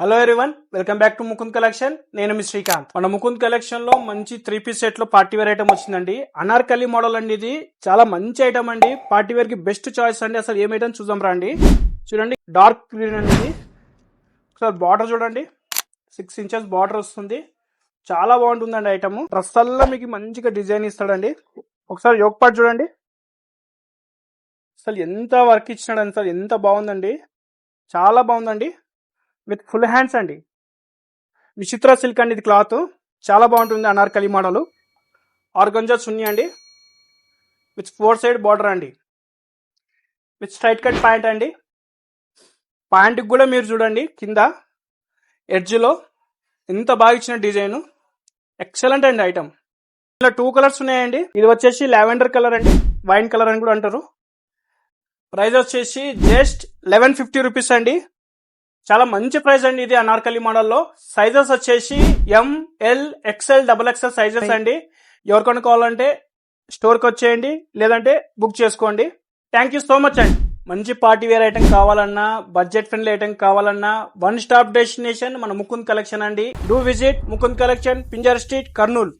Hello everyone, welcome back to Mukund collection. నేను మీ శ్రీకాంత్. మన Mukund collection లో మంచి 3 పీస్ సెట్ లో పార్టీ వేర్ ఐటమ్ వచ్చిందండి. అనార్కలి మోడల్ అండి. ఇది చాలా మంచి ఐటమ్ అండి. పార్టీ వేర్ కి బెస్ట్ చాయిస్ అండి. అసలు ఏం ఐటమ్ చూద్దాం రండి. చూడండి, డార్క్ గ్రీన్ అండి. ఇది ఒకసారి బార్డర్ చూడండి, 6 ఇంచెస్ బార్డర్ వస్తుంది. చాలా బాగుంటుందండి ఐటమ్. డ్రెస్ అల్లా మీకు మంచిగా డిజైన్ ఇస్తాడండి. ఒకసారి యోక్ పార్ట్ చూడండి, అసలు ఎంత వర్క్ ఇచ్చినాడు, అసలు ఎంత బాగుందండి. చాలా బాగుందండి. విత్ ఫుల్ హ్యాండ్స్ అండి. విచిత్ర సిల్క్ అండి. ఇది క్లాత్ చాలా బాగుంటుంది. అనార్కలి మోడల్ ఆర్గంజా చున్నీ అండి. విత్ 4 సైడ్ బార్డర్ అండి. విత్ స్ట్రైట్ కట్ ప్యాంట్ అండి. ప్యాంట్ కూడా మీరు చూడండి, కింద ఎడ్జ్ లో ఎంత బాగా ఇచ్చిన డిజైన్. ఎక్సలెంట్ అండి ఐటమ్. ఇలా 2 కలర్స్ ఉన్నాయండి. ఇది వచ్చేసి లావెండర్ కలర్ అండి, వైన్ కలర్ అని కూడా అంటారు. ప్రైస్ వచ్చేసి జస్ట్ 1150 రూపీస్ అండి. చాలా మంచి ప్రైస్ అండి. ఇది అనార్కలి మోడల్లో సైజెస్ వచ్చేసి ఎంఎల్ ఎక్స్ఎల్ XXL సైజెస్ అండి. ఎవరికైనా కావాలంటే స్టోర్కి వచ్చేయండి, లేదంటే బుక్ చేసుకోండి. థ్యాంక్ యూ సో మచ్ అండి. మంచి పార్టీ వేర్ ఐటమ్ కావాలన్నా, బడ్జెట్ ఫ్రెండ్లీ ఐటమ్ కావాలన్నా, వన్ స్టాప్ డెస్టినేషన్ మన ముకుంద్ కలెక్షన్ అండి. Do visit Mukund collection, Pinjar street, Kurnool.